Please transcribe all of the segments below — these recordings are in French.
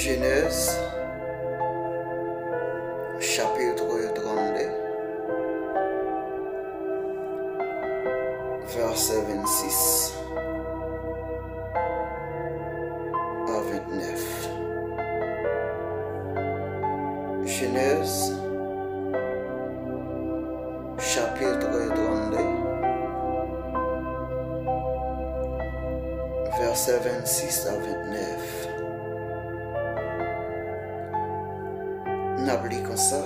Genèse, chapitre 32, verset 26 à 29. Genèse, chapitre 32, verset 26 à 29. N'oublie comme ça,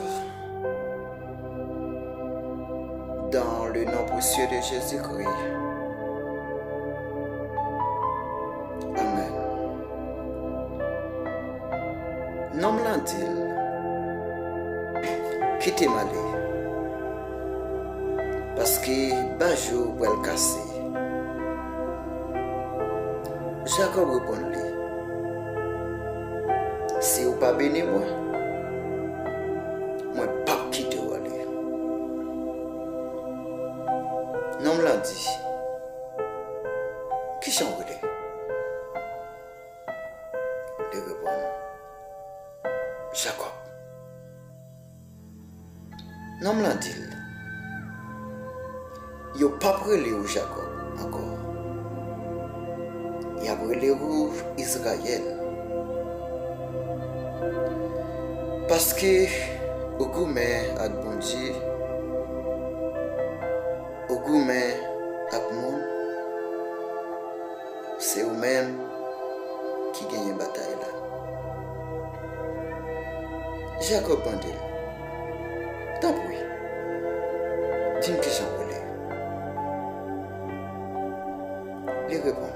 dans le nom précieux de Jésus-Christ. Amen. Non me dit, quittez Mali, parce que Bajou va le casser. Jacob répond-lui, si vous pas béni moi, pas quitter ou aller. Non me l'a dit. Qui s'en voulait? Il répond, Jacob. Non me l'a dit. Il n'a pas brûlé au Jacob encore. Il a brûlé au Israël. Parce que au gourmet à bon Dieu, au gourmet à monde, c'est eux-mêmes qui gagnent la bataille là. Jacob bandit, tant pis, dis-moi que j'en voulais. Il répond,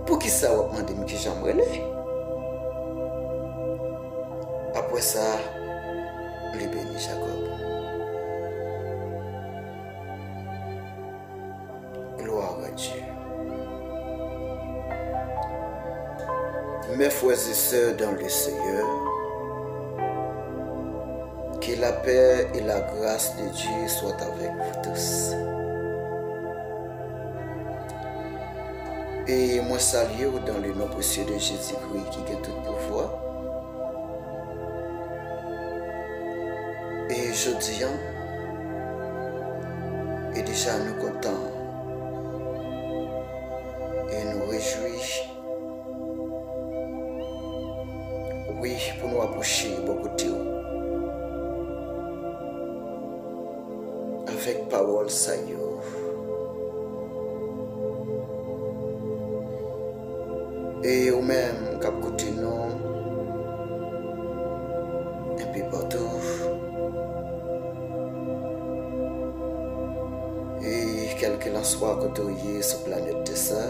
pour qui ça va demander que j'en voulais? Après ça, il bénit Jacob. Gloire à Dieu. Mes frères et sœurs dans le Seigneur, que la paix et la grâce de Dieu soient avec vous tous. Et moi salue dans le nom précieux de Jésus-Christ qui a tout pouvoir. Et je dis, et déjà nous contents et nous réjouis, oui, pour nous approcher beaucoup de Dieu avec parole saillante. Et au même cap côté nous, et puis partout. Et quel qu'il en soit côtoyé sur la planète de ça,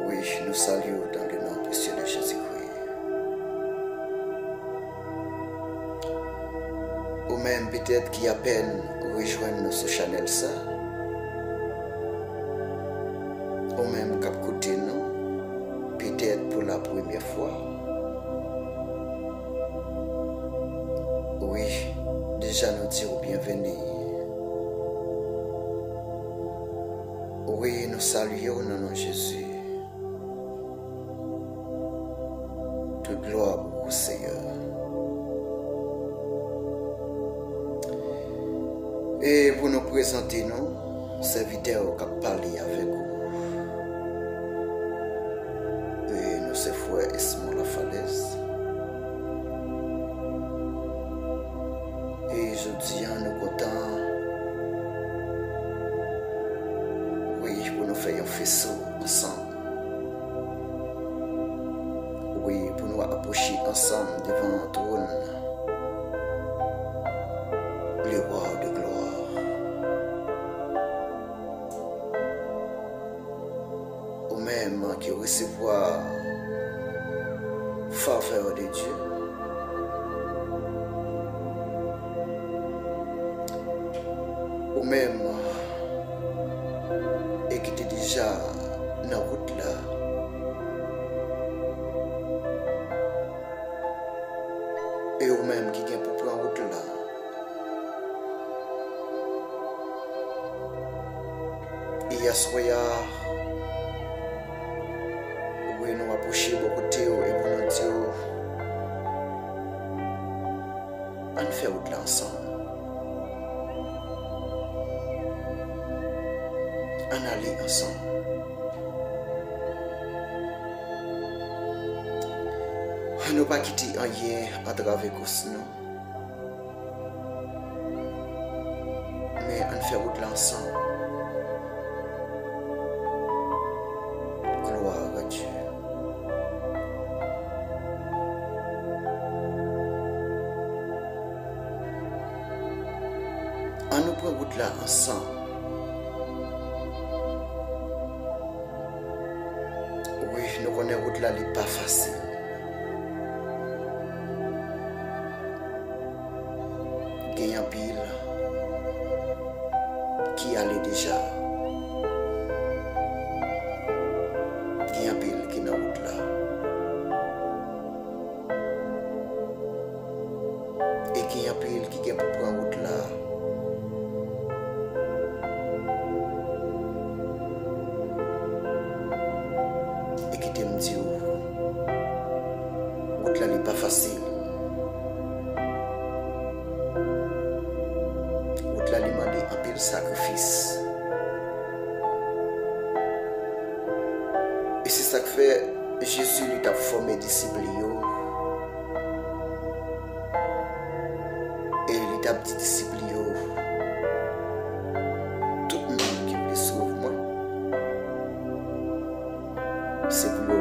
oui, nous saluons dans le nom précieux de Jésus-Christ. Ou même peut-être qui à peine rejoignent ce channel ça, ou même cap côté nous, peut-être pour la première fois. Oui, déjà nous disons bienvenue. Oui, nous saluons dans nom de Jésus. Toute gloire au Seigneur. Et pour nous présenter nous, serviteurs qui parlent avec vous. Et nous, c'est frère Esmond La Falaise. Et je dis à nous contents, oui, pour nous faire un faisceau ensemble. Oui, pour nous approcher ensemble devant le trône, le roi de gloire. Ou même qui recevoir faveur de Dieu. Ou même et qui était déjà dans la route là. Et ou même qui vient pour prendre route là. Et il y a Oui, nous approcher beaucoup de Théo et pour nous dire, on fait route là ensemble. On aller ensemble. On ne pas quitter rien à travers nous. Mais on fait route là ensemble. Gloire à Dieu. On nous prend route là ensemble. Oui, nous connaissons route là, n'est pas facile. Il y a un pile qui allait déjà. Il y a un pile qui est dans la route là. Et il y a un pile qui est pour prendre la route là. Et qui te dit, route là n'est pas facile. Route là demandé un pile sacrifice. Et c'est ça que fait Jésus lui a formé disciples. Et il a dit disciples. Tout le monde qui veut suivre moi, c'est pour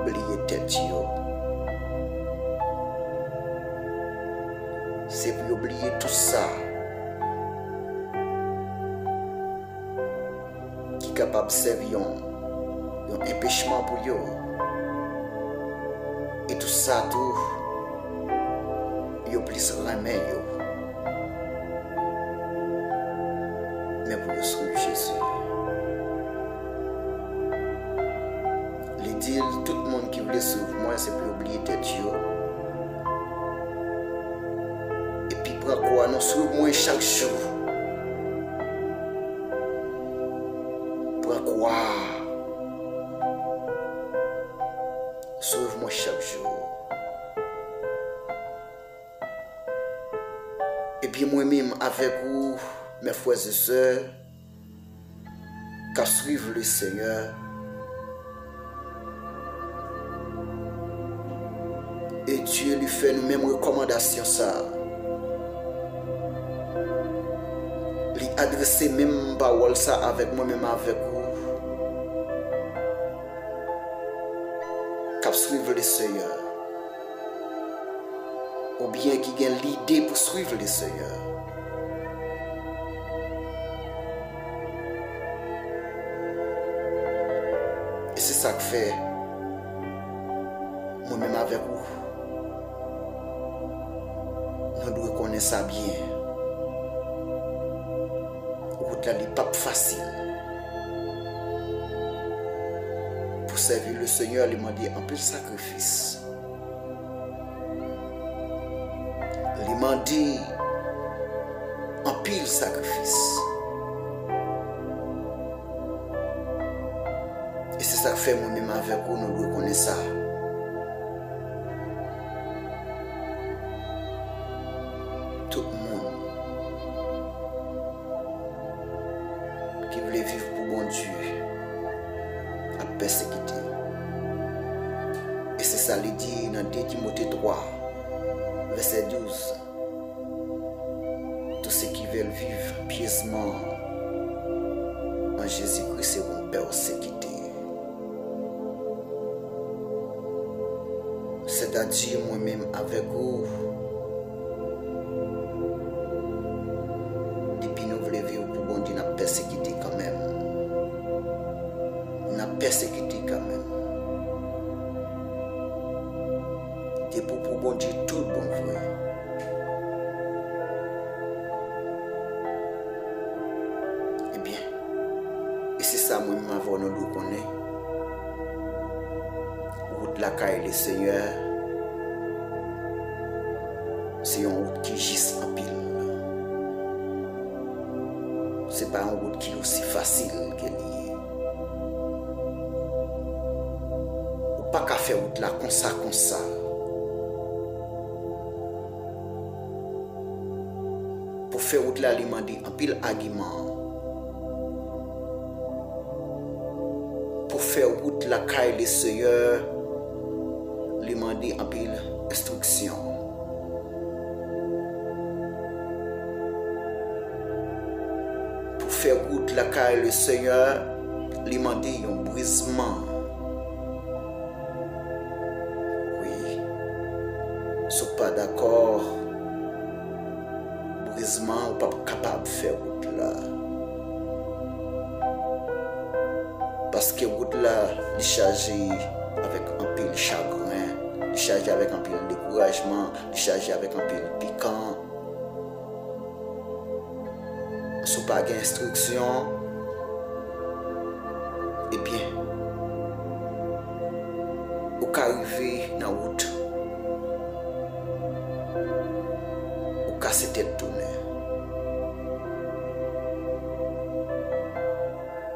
oublier tête. C'est pour oublier tout ça qui est capable de servir un empêchement pour eux. Et tout ça, tout, ils plus remet. Mais pour suivre Jésus. Il dit tout le monde qui veut suivre moi, c'est pour oublier tête. Et puis pour quoi nous suivons moi chaque jour. Pourquoi suivre moi chaque jour. Et puis moi-même avec vous, mes frères et sœurs, qu'à suivre le Seigneur. Et Dieu lui fait nous mêmes recommandations ça. Lui adresser même parole ça avec moi-même avec vous. Qu'à suivre le Seigneur. Ou bien qui gagne l'idée pour suivre le Seigneur. Et c'est ça que fait moi-même avec vous. Nous devons connaître ça bien. Route là n'est pas facile. Pour servir le Seigneur, il m'a dit un peu de sacrifice. Il m'a dit un pile sacrifice. Et c'est ça que fait moi-même avec vous, nous devons connaître ça. Tout le monde qui voulait vivre pour bon Dieu a persécuté. Et c'est ça qu'il dit dans 2 Timothée 3, verset 12. Tous ceux qui veulent vivre pieusement en Jésus-Christ seront persécutés. C'est-à-dire moi-même avec vous. Depuis nous voulons vivre pour bon Dieu, nous avons persécuté quand même. Nous avons persécuté quand même. Et pour bon Dieu, tout bon vrai. Eh bien, et c'est ça moi-même avant nous nous connaît. Route la caille le Seigneur. C'est une route qui gisse en pile. C'est pas une route qui est aussi facile qu'elle est. faire route là comme ça. Pour faire route là, il m'a dit un pile argument. Pour faire route là, quand les seigneurs, il m'a dit un pile instruction. Pour faire route là, quand le seigneur, il m'a dit un brisement. Oui, je ne suis pas d'accord. Brisement, ou pas capable de faire route là. Parce que route là, il est chargé avec un peu de chagrin, il est chargé avec un peu de découragement, il est chargé avec un peu de piquant. Si pas d'instruction, eh bien, vous arrivez dans la route, vous cassez tête tournée.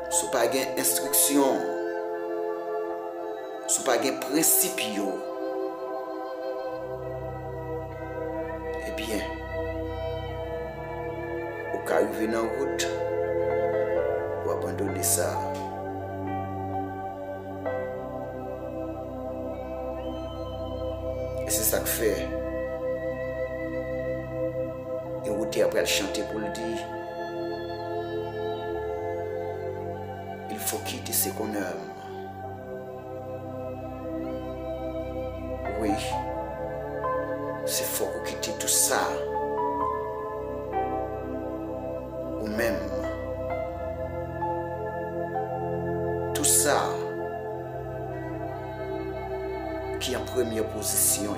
Si pas d'instruction, si pas de principe, eh bien, vous arrivez dans la route, vous abandonnez ça. Et c'est ça que fait. Et vous êtes après à chanter pour le dire. Il faut quitter ce qu'on aime. Oui, c'est faut quitter tout ça. Ou même tout ça qui est en première position.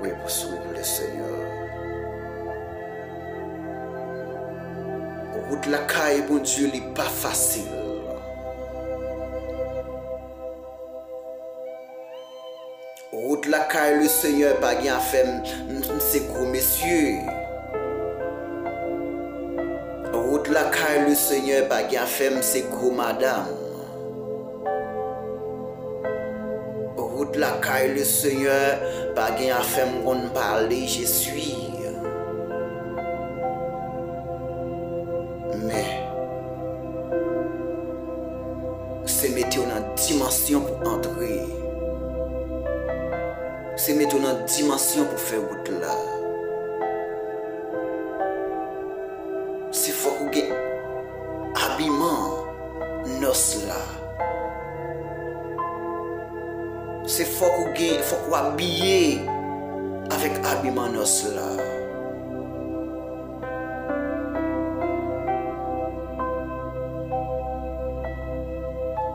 Oui, pour suivre le Seigneur. Route la caille, bon Dieu, n'est pas facile. Route la caille, le Seigneur, pas bien fait, c'est gros messieurs. Route la caille, le Seigneur, pas bien fait, c'est gros madame. Route la caille, le Seigneur, pas bien fait, on parler, je suis. Mais c'est mettre en dimension pour entrer. C'est mettre en dimension pour faire route là. C'est faut que vous habillement noce là. C'est faut que vous habiller avec habillement noce là.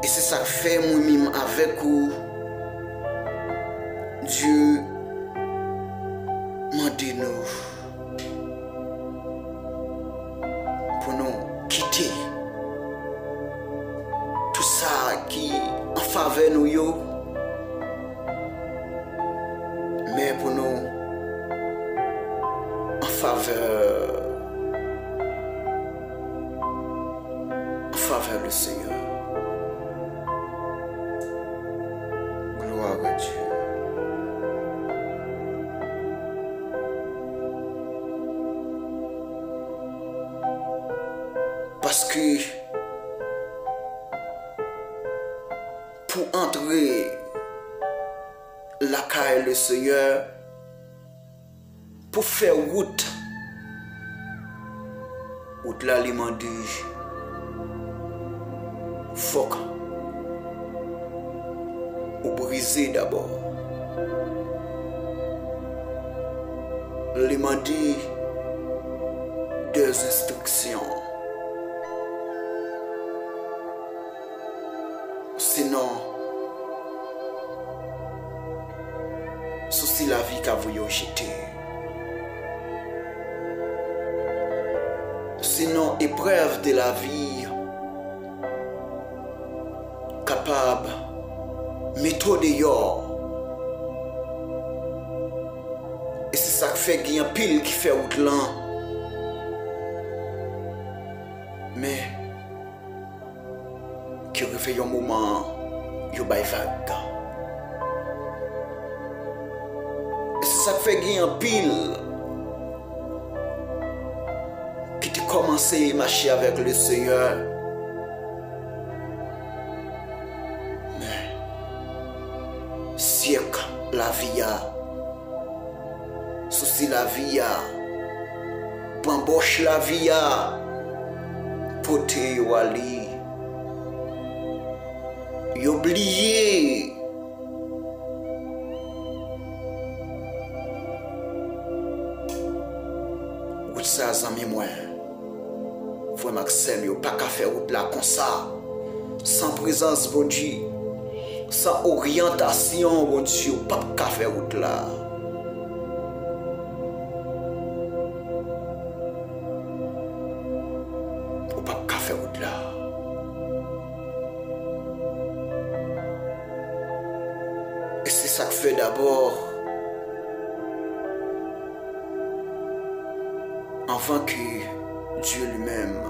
Et c'est ça que fait moi-même avec vous. Dieu m'a dit nous pour nous quitter tout ça qui en faveur nous yo, mais pour nous en faveur le Seigneur. Gloire à Dieu. Parce que pour entrer la caille le Seigneur, pour faire route là, il m'a dit, faut ou briser d'abord. Il m'a dit deux instructions. Sinon, c'est la vie qu'a voulu jeter. Sinon, épreuve de la vie capable méthode dehors. Et c'est ça qui fait qu'il y a un pile qui fait route là. Mais qui refait un moment, yo bay vague. Et c'est ça qui fait gagner un pile qui te commencé à marcher avec le Seigneur. Mais siècle la vie a, souci la vie a, bamboche la vie a, poté yo ali. Oublié ou ça zami moi frère Maxime yo pas qu'à faire route là comme ça sans présence bon Dieu sans orientation bon Dieu pas qu'à faire route là ou pas qu'à faire route là. Et c'est ça que fait d'abord, avant que Dieu lui-même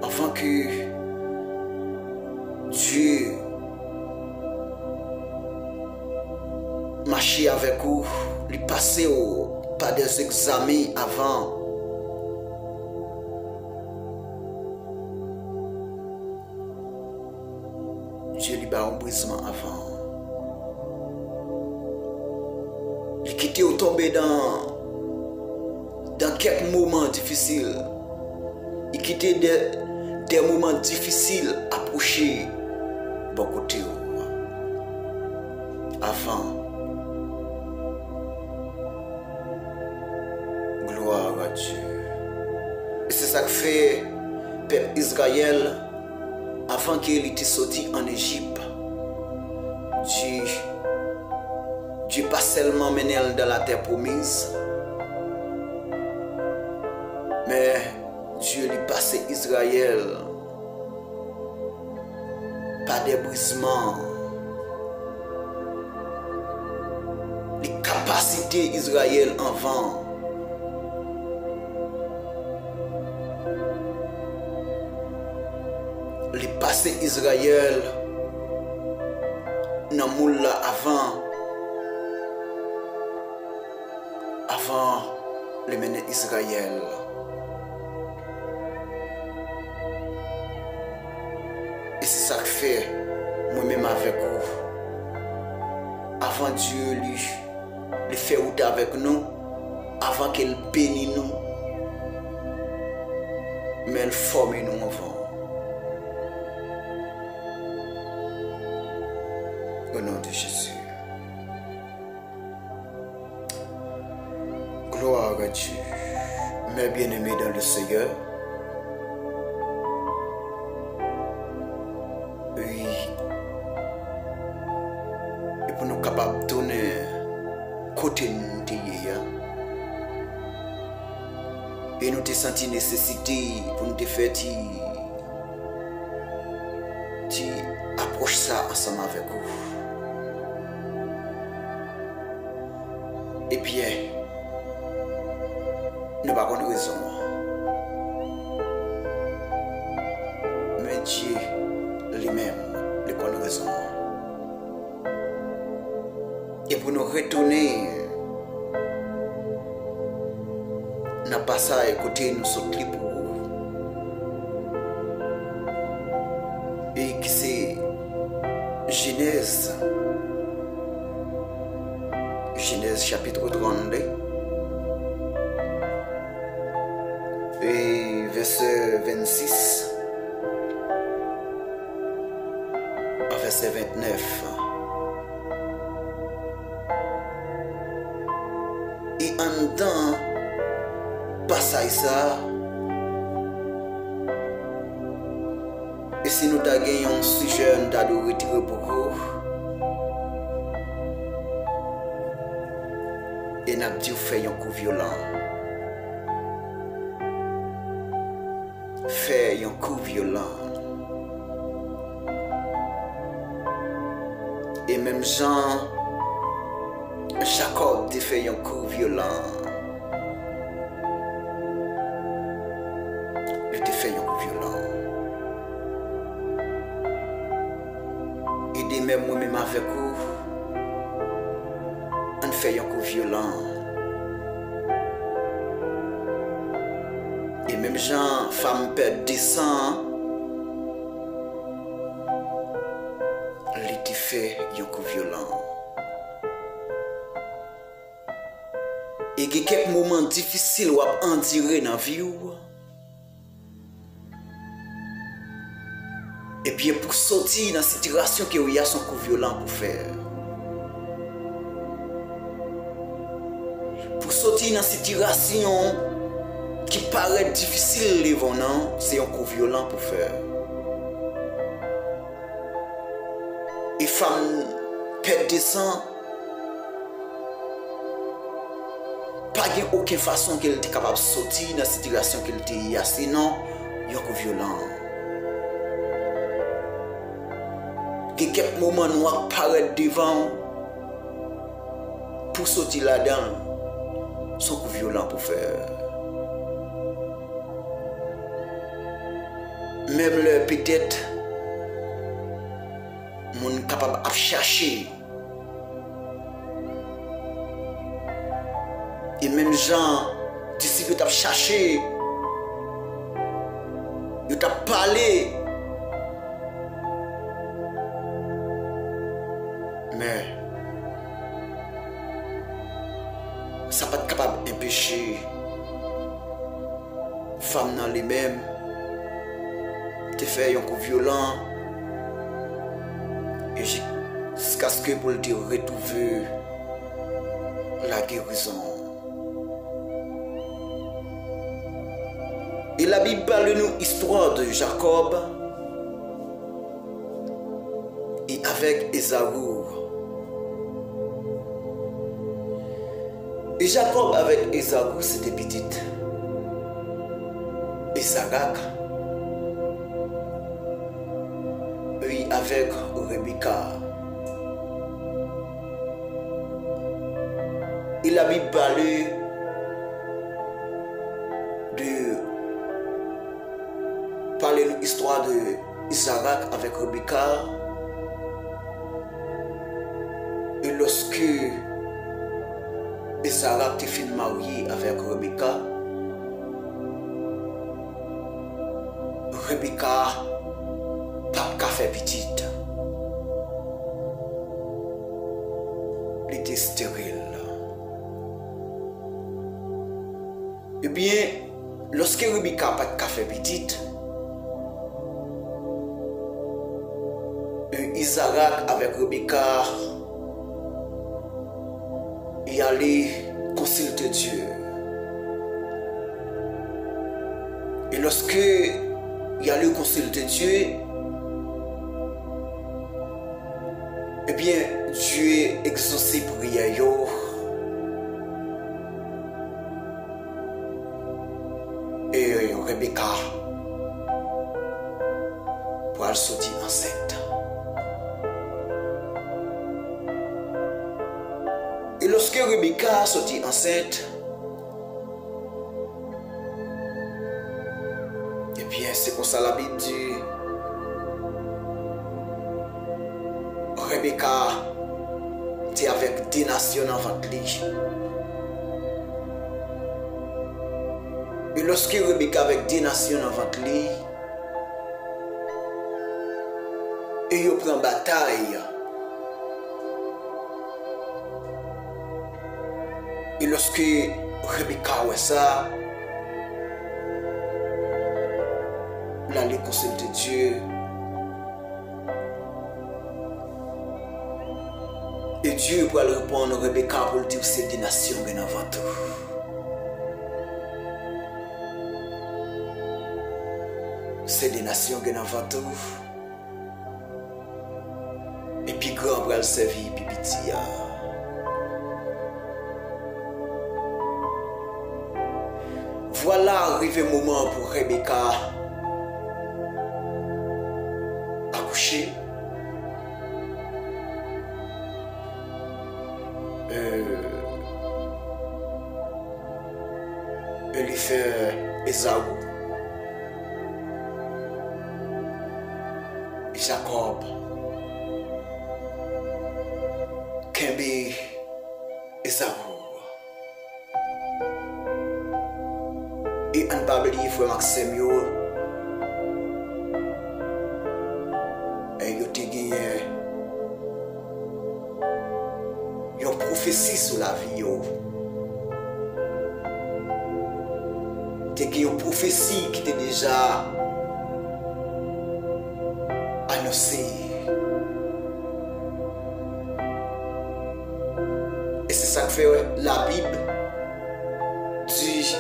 avant que Dieu marche avec vous, lui passer par des examens avant. Dieu lui bat un brisement avant. Il quitte ou tomber dans quelques moments difficiles. Il quitte des moments difficiles approcher bon côté avant. Gloire à Dieu. Et c'est ça que fait peuple Israël. Avant qu'il était sorti en Égypte, Dieu pas seulement mené dans la terre promise, mais Dieu lui passé Israël par des brisements. Les capacités d'Israël avant. Les passés Israël dans le monde avant les mener Israël. Et c'est ça que fait moi-même avec vous. Avant Dieu lui fait route avec nous, avant qu'il bénisse nous, mais il forme nous avant. Au nom de Jésus. Gloire à Dieu. Mes bien-aimés dans le Seigneur. Oui. Et pour nous capables de donner côté nous et nous te senti nécessité pour nous te faire approche ça ensemble avec vous. Et bien, nous n'avons pas raison. Mais Dieu lui-même ne connaît pas raison. Et pour nous retourner, n'a pas ça à écouter nous sauter pour vous. Et qui c'est Genèse chapitre 32 et verset 26 à verset 29. Et en dedans passage ça, et si nous avons un sujet, nous avons retiré beaucoup. Et nous avons dit faire un coup violent. Faire un coup violent. Et même Jacob a fait un coup violent. un coup violent. Et même gens, femmes perdent des sangs, l'été fait un coup violent. Et il y a quelques moments difficiles où on endurer dans la vie. Et bien pour sortir dans cette situation qu'il y a son coup violent pour faire. Pour sortir dans cette situation qui paraît difficile, c'est un coup violent pour faire. Et femmes perdent des sangs. Pas de aucune façon qu'elle était capable de sortir dans cette situation qu'elle était, sinon, il y a un coup violent. Il y a quelques moments où on apparaît devant pour sortir là-dedans, son coup violent pour faire. Même là, peut-être, on est capable de chercher. Et même gens, d'ici que tu as cherché, tu as parlé. Mais ça pas capable d'empêcher femme dans les mêmes te faire un coup violent et jusqu'à ce que pour te retrouver la guérison. Et la Bible parle nous histoire de Jacob et avec Ésaü. Et Jacob avec Ésaü, c'était petite. Et Isaac, oui, avec Rebecca. Et la Bible parle l'histoire de Isaac avec Rebecca. Et lorsque Isaac était fin marié avec Rebecca, Rebecca n'a pas fait petite. Elle était stérile. Eh bien, lorsque Rebecca n'a pas fait petite, Isaac avec Rebecca, il allait consulter Dieu. Et lorsque il allait consulter Dieu, eh bien, Dieu exaucé prière. Et Rebecca pour aller sortir enceinte. Et lorsque Rebecca sortit enceinte, et bien c'est comme ça la Bible dit, Rebecca était avec des nations en ventre. Et lorsque Rebecca avec des nations en ventre, et il prend bataille. Et lorsque Rebecca voit ça, elle allait consulter Dieu. Et Dieu va répondre à Rebecca pour lui dire que c'est des nations qui sont avant tout. C'est des nations qui sont avant tout. Et puis grand pour le servir, puis petit. Voilà arrivé le moment pour Rebecca accoucher. Elle lui fait Ésaü. Et Jacob. Kembe Esaü. Et on pas oublier frère Maxime yo. Et yo te gagné une prophétie sur la vie yo. Te gagné une prophétie qui était déjà annoncée. Et c'est ça que fait la Bible dit.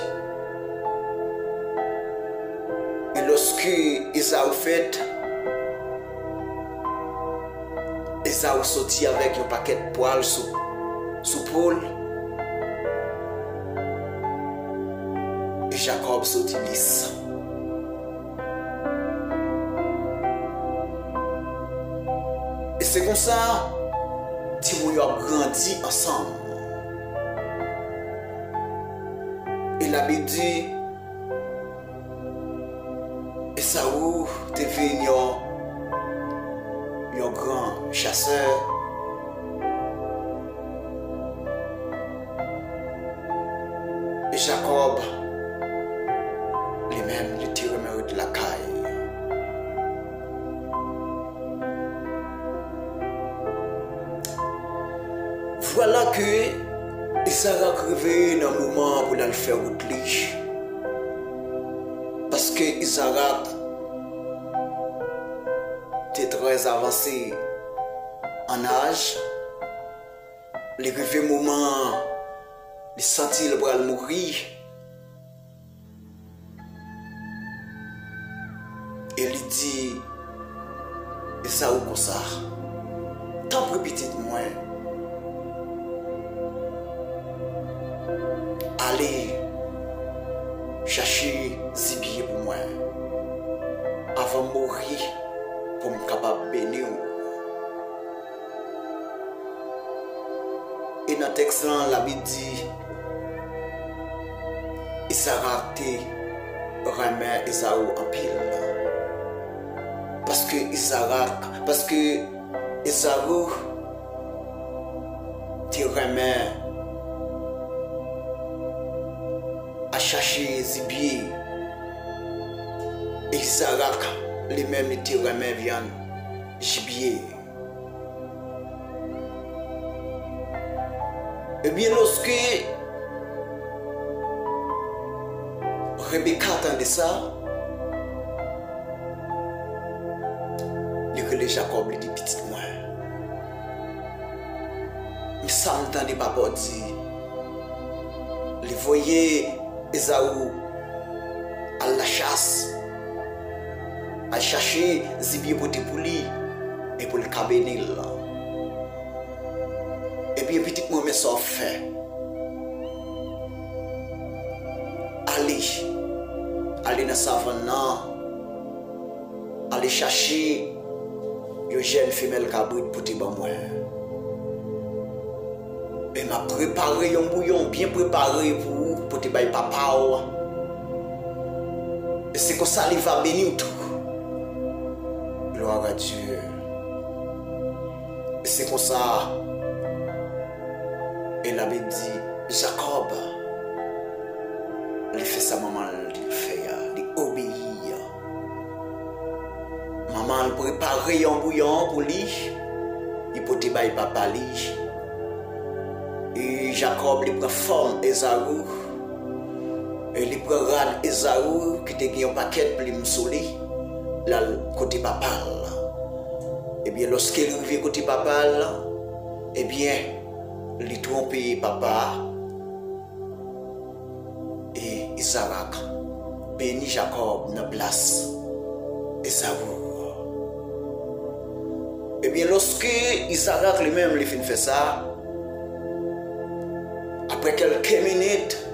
Et lorsque Esaü fait, Esaü sorti avec un paquet de poils sous Paul. Et Jacob sorti lisse. Et c'est comme ça, Timon a grandi ensemble. Et la Bible dit, Esaü devenu un grand chasseur. Et Jacob, lui-même, le tiré de la caille. Voilà que Isaac a arrivé dans le moment pour le faire route. Parce que Isaac était très avancé en âge. Il arrivé le moment, il sentit le bras mourir. Et il dit, Esaü comme ça, tant pour petit moi, allez chercher zibier pour moi, avant de mourir, pour me capable de bénir. Et dans le texte, la Bible dit, Isaac remet Esaü en pile. Parce que Esaü te remet à chercher zibier. Et Isaac lui-même te remet viande gibier. Et bien lorsque Rebecca entendait ça, le Jacob lui dit petit moi. Mais ça m'entendait papa dire, il voyait Esaü à la chasse, à chercher zibier pour te poulir et pour le cabénil. Et bien petit moi mais ça fait. Allez dans la savane, allez chercher une jeune femelle cabrit pour te moi. Et m'a préparé un bouillon bien préparé pour te bailler papa. Et c'est comme ça il va bénir tout. Gloire à Dieu. Et c'est comme ça. Et la Bible dit, Jacob, il fait sa maman, il fait, il obéit. Maman prépare un bouillon pour lui, il peut te bailler papa lui. Et Jacob il prend forme Esaü, et il prend rad Esaü qui te gagne un paquet pour lui soler, là côté papa. Et bien lorsqu'il arrive côté papa, et bien il trompe papa. Et Isaac bénit Jacob dans la place Esaü. Et bien lorsque Isaac lui-même lui fait ça, après quelques minutes,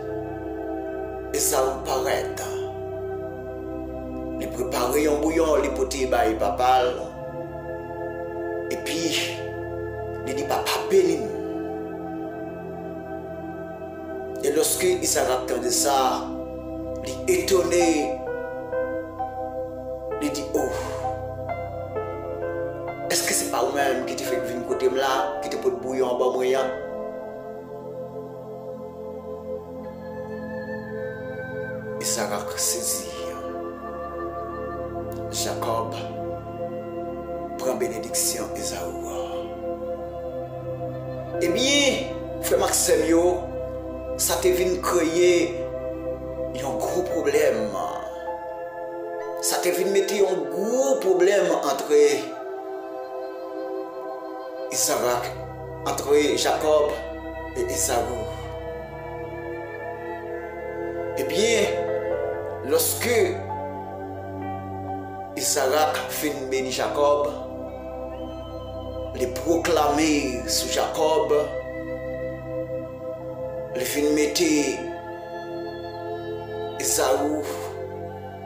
Esaü paraît. Il prépare un bouillon, il peut bailler papa. Et puis, il dit papa bénis. Et lorsque Isaac entendait ça, il est étonné. Il dit, oh, est-ce que c'est pas vous-même qui te fait venir côté là, qui te pose bouillon en bas moyen? Isaac saisi. Jacob prend bénédiction Esaü. Eh bien, frère Maxime, ça te vient créer un gros problème. Ça te vient mettre un gros problème entre Isaac, entre Jacob et Esaü. Eh bien, lorsque Isaac fin béni Jacob, les proclamer sur Jacob, les fin mettre Esaü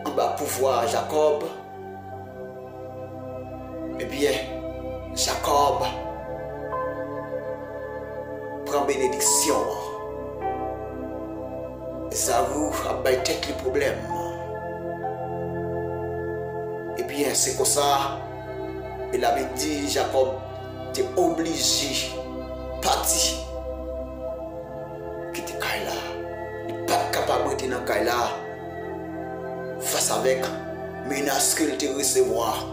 en bas pouvoir Jacob. Eh bien, Jacob prend bénédiction. Esaü a battu les problèmes. Et bien, c'est comme ça, il avait dit, Jacob, tu es obligé de partir. Quitter Kaila. Il n'est pas capable de rester dans Kaila face avec menace qu'il te recevoir.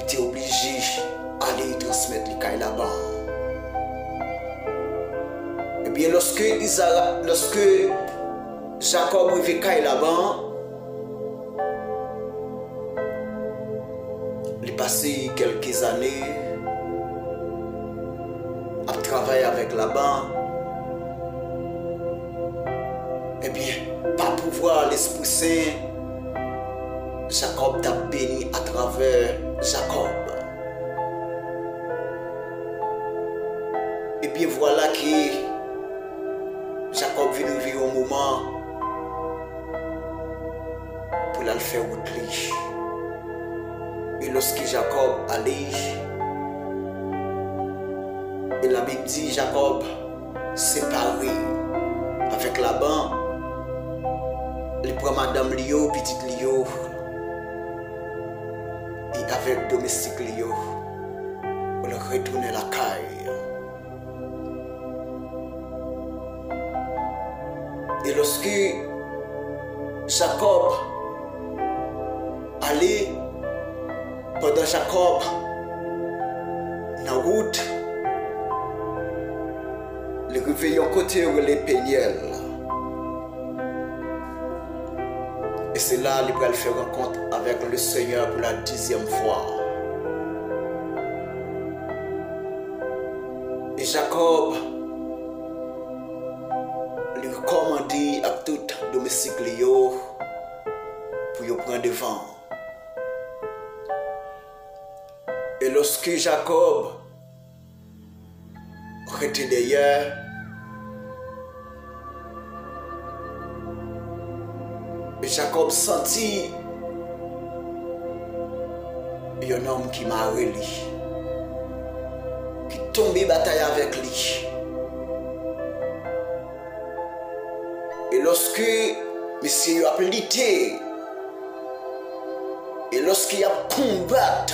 Tu es obligé d'aller transmettre les Kaila là-bas. Et bien, lorsque Jacob arrive Kaila là-bas, il a passé quelques années à travailler avec Laban. Eh bien, par pouvoir l'Esprit Saint, Jacob t'a béni à travers Jacob. Et bien voilà que Jacob vient vivre un moment pour le faire route. Et lorsque Jacob allait, et la Bible dit Jacob séparé avec Laban, il prend madame Lio, petite Lio, et avec domestique Lio, pour le retourner la caille. Et lorsque Jacob allait, pendant Jacob, dans la route, le réveillon côté les Péniel. Et c'est là qu'il va faire rencontre avec le Seigneur pour la 10e fois. Et Jacob lui recommandé à tout domestique pour prendre devant. Et lorsque Jacob était derrière, Jacob sentit un homme qui m'a relié, qui tombait bataille avec lui. Et lorsque monsieur a lutté, et lorsqu'il a combattu,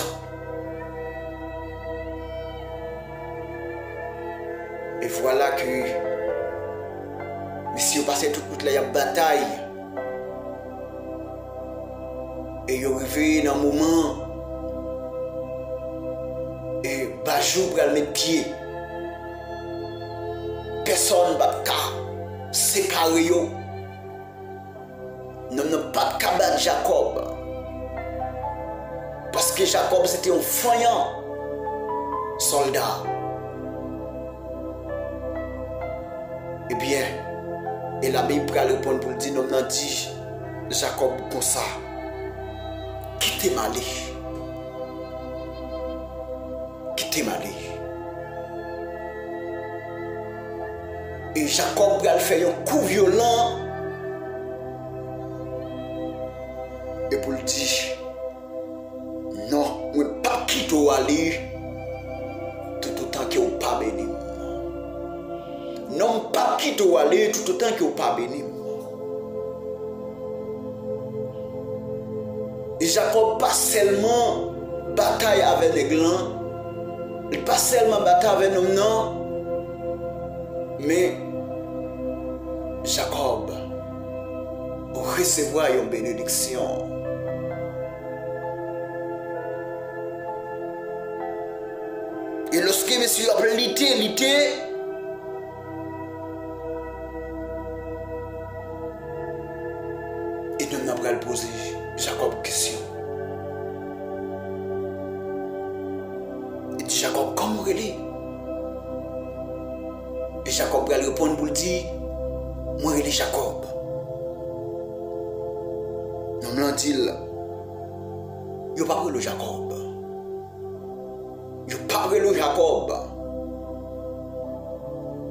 et voilà que monsieur passait toute la bataille. Et il arrivé dans un moment et Bajou pour le mettre pied. Personne ne va séparer. Nous n'avons pas de battre Jacob. Parce que Jacob c'était un voyant soldat. Eh bien, et la Bible va répondre pour dire, nous avons dit Jacob comme ça. Quittez Mali. Quittez Mali. Et Jacob va faire un coup violent. Et pour le dire, non, on ne peut pas quitter Mali tout autant que vous pas béni. Non, pas quitter Mali tout autant que vous pas béni. Et Jacob pas seulement bataille avec les glands, il pas seulement bataille avec nous, non, mais Jacob recevoir une bénédiction. Et lorsque monsieur a lité, et nous n'avons pas posé Jacob une question. Il dit Jacob, comment il est? Et Jacob va répondre pour lui dire, moi il est Jacob. Nous m'en dit, il n'y a pas le Jacob. Il n'y a pas le Jacob.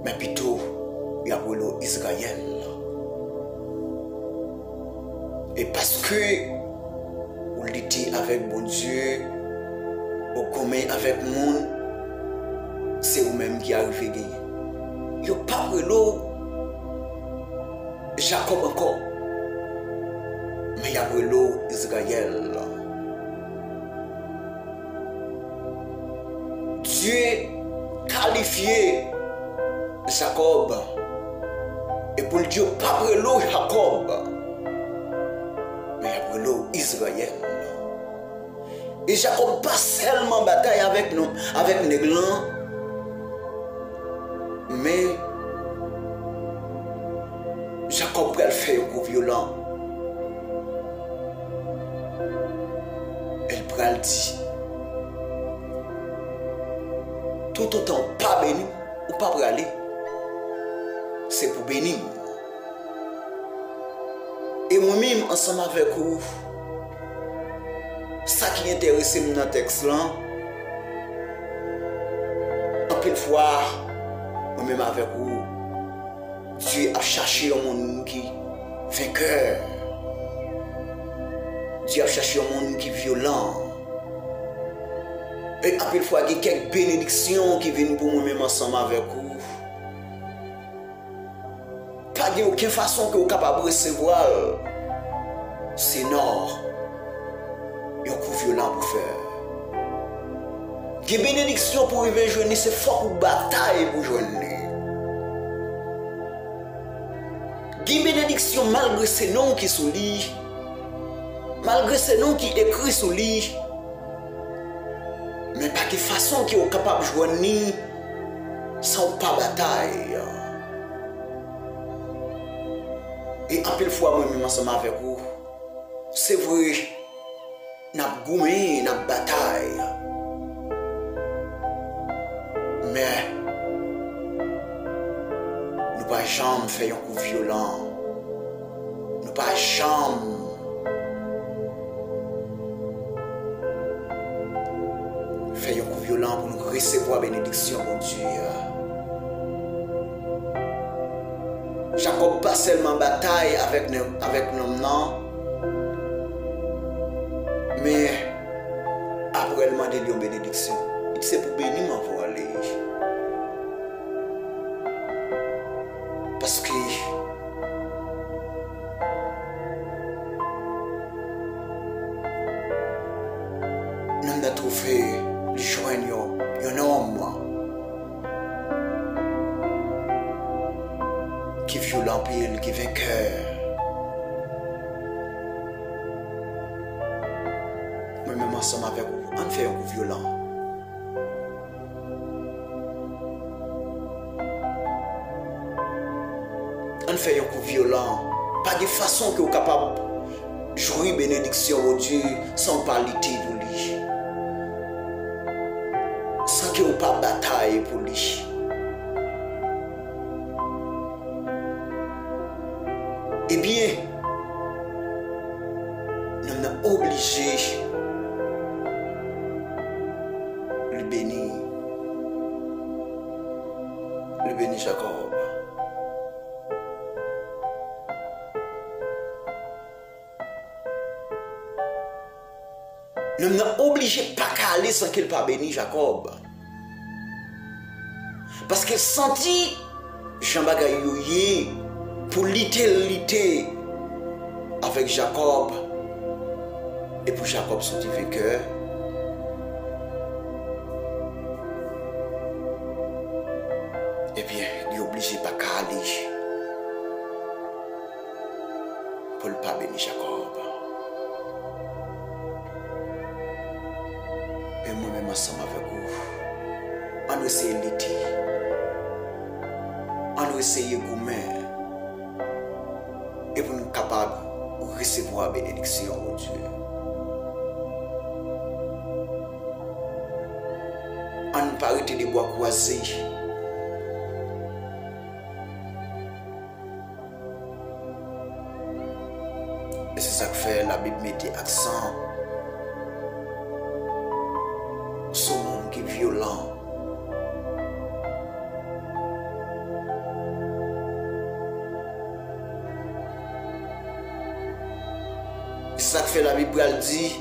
Mais plutôt, il y a le Israël. Et parce que vous l'étiez avec bon Dieu, au commun avec le monde, c'est vous-même qui arrivez. Il n'y a pas le Jacob encore. Mais il y a le Israël. Dieu qualifié Jacob. Et pour Dieu, pas le Jacob. Mais il y a Israël. Et Jacob pas seulement bataille avec nous, avec les glands, mais Jacob va faire un coup violent. Elle va le dire. Tout autant pas béni ou pas pour aller, c'est pour bénir. Et moi-même, ensemble avec vous, ça qui intéresse dans le texte là, en pleine fois, moi-même avec vous, Dieu a cherché un monde qui est vainqueur. Dieu a cherché un monde qui est violent. Et en pleine fois, il y a quelques bénédictions qui viennent pour moi-même ensemble avec vous. Pas de aucune façon que vous êtes capable de recevoir. C'est non. Il y a un coup violent pour faire. Il y a des bénédictions pour arriver à joindre, c'est fort pour bataille pour joindre. Il y a des bénédictions malgré ces noms qui sont liés, malgré ces noms qui écrits sur lui, mais pas de façon qui est capable de joindre sans pas bataille. Et en pile fois, moi-même, ensemble avec vous, c'est vrai, nous avons goumé, nous avons bataille. Mais, nous ne pouvons jamais faire un coup violent. Nous ne pouvons jamais faire un coup violent pour nous recevoir la bénédiction, mon Dieu. Jacob pas seulement bataille avec nos noms, mais après elle m'a demandé une bénédiction. Il c'est pour bénir pour aller. Parce que nous avons trouvé le joignant, un homme qui est violent, qui est vainqueur. Moi-même ensemble avec vous, on fait un coup violent. On fait un coup violent. Pas de façon que vous êtes capable de jouer bénédiction au Dieu sans parler pour lui. Sans que vous pas bataille pour lui. Eh bien, nous sommes obligés de le bénir. Le bénir Jacob. Nous sommes obligés de ne pas aller sans qu'il pas bénir Jacob. Parce qu'il sentit Jean-Bagayoye pour lutter avec Jacob et pour Jacob sortir vainqueur. Eh bien, il est obligé de ne pas aller. pour ne pas bénir Jacob. Et moi-même ensemble avec vous, on essaie l'été, on essaie gourmet, et pour nous capables de recevoir la bénédiction, mon Dieu. On ne pas arrêter de bois croisés. Et c'est ça que fait la Bible mettait accent sur le monde qui est violent. Et c'est ça que fait la Bible dit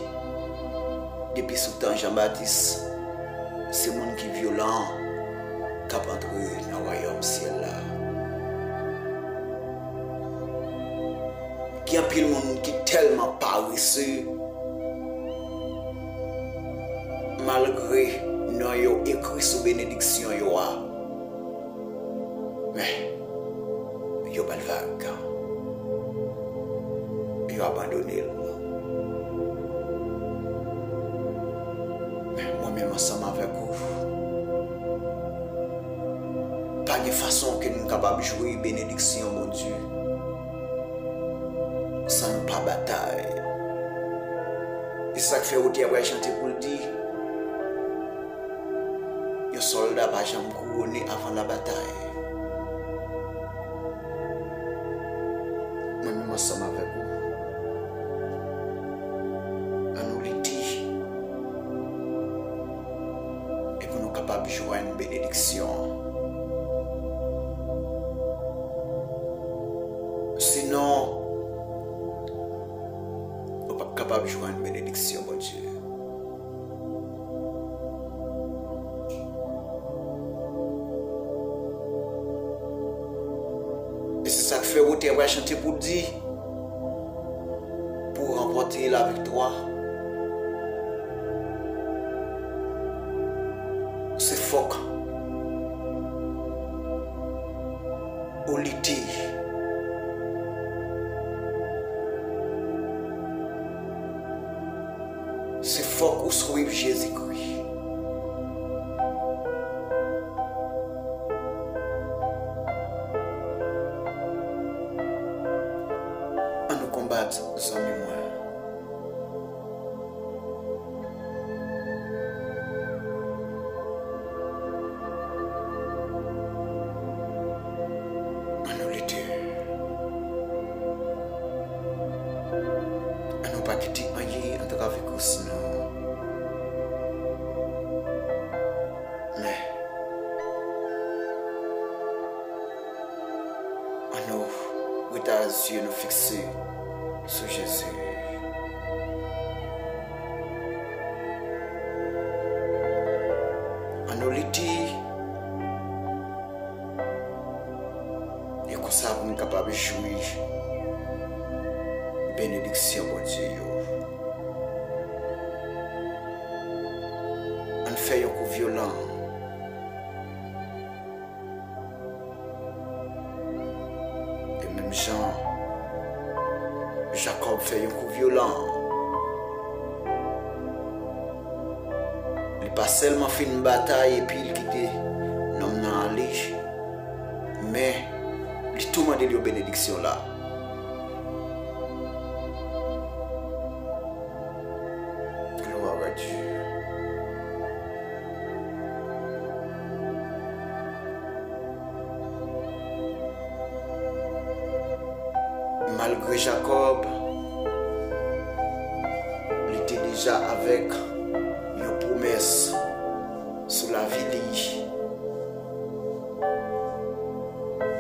depuis ce temps Jean-Baptiste, c'est le monde qui est violent qui a entré dans le royaume ciel là. Il y a plus de monde qui est tellement paresseux, malgré nous ayons écrit sous bénédiction, mais ils n'ont pas le vague, ils ont abandonné. Mais moi-même ensemble avec vous, pas de façon que nous sommes capables de jouer bénédiction, mon Dieu. Sans pas bataille. Et ça fait au diable chanter pour le dire. Les soldats ne vont jamais couronner avant la bataille. Moi-même ensemble avec vous. On nous le dit. Et pour nous capables de jouer une bénédiction. Sinon, capable de jouer une bénédiction, mon Dieu. Et c'est ça que fait où tu vas chanter pour dire, pour remporter la victoire. C'est fort. Au litige. C'est fort où suivre Jésus-Christ. On nous combat sans mémoire. On nous lutte. On nous pas quitter en travers nous. Mais on nous les yeux nous fixés sur Jésus. On nous les dit et qu'on soit capable de jouir bénédiction mon Dieu. On fait un coup violent. Et même Jacob fait un coup violent. Il n'a pas seulement fait une bataille et puis il quitte l'homme dans la lige. Mais il a tout demandé de bénédiction là. Gloire à Dieu. Malgré Jacob, il était déjà avec une promesse sur la vie.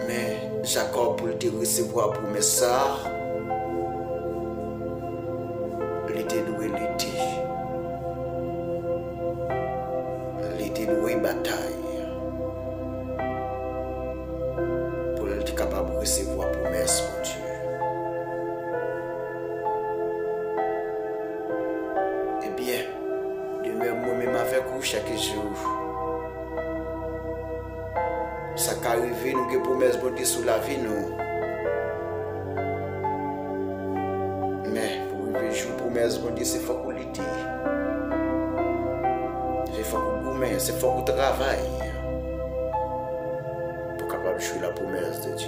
Mais Jacob, pour le recevoir la promesse, il était doué l'été. Il était doué bataille. Pour être capable de recevoir la promesse, mon Dieu. Moi-même avec vous chaque jour. Ça qui arrive, nous avons promesse de sur la vie. Nous. promesse, bon Dieu, c'est fort qu'on l'était. C'est fort qu'on gourmet, c'est fort qu'on travaille. Pour capable de jouer la promesse de Dieu.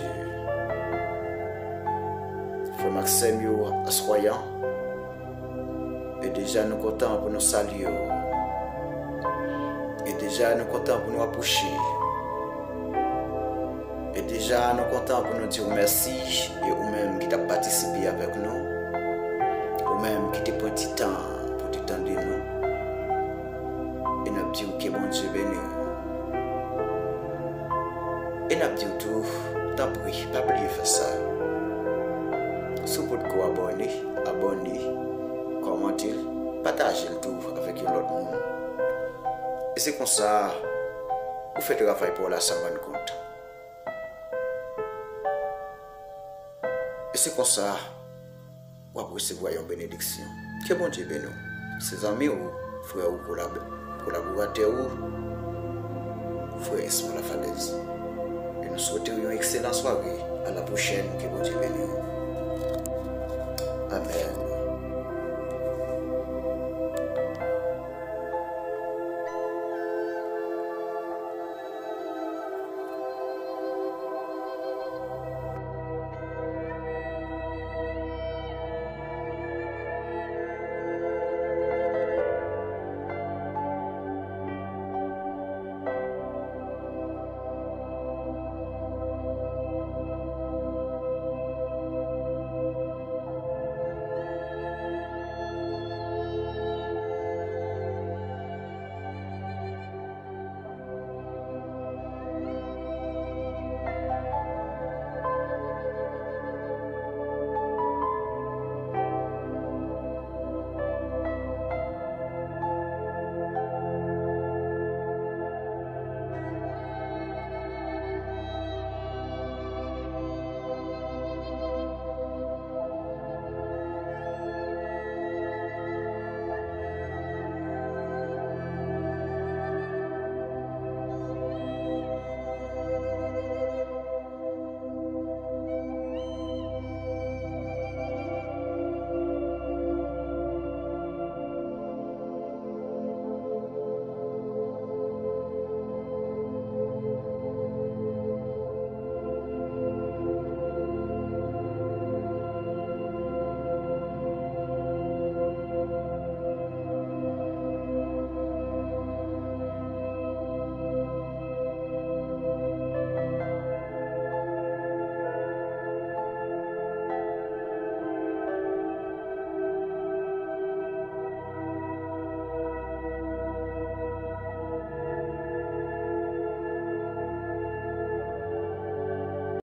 Frère Maxime, assoyant. Et déjà nous comptons pour nous saluer. Et déjà nous comptons pour nous approcher. Et déjà nous comptons pour nous dire merci. Et vous-même qui avez participé avec nous. Vous-même qui avez pris du temps pour t'étendre nous. Et nous avons dit que bon Dieu béni. Et nous avons dit tout, t'en prie, pas oublier faire ça. Si vous pouvez abonner, commenter, partager le tout avec l'autre monde. Et c'est comme ça, vous faites le travail pour la s'en rendre compte. Et c'est comme ça, vous recevoir une bénédiction. Que bon Dieu bénisse ses amis ou frères ou collaborateurs ou frères sur la falaise. Et nous souhaitons une excellente soirée. À la prochaine. Que bon Dieu bénisse. Amen.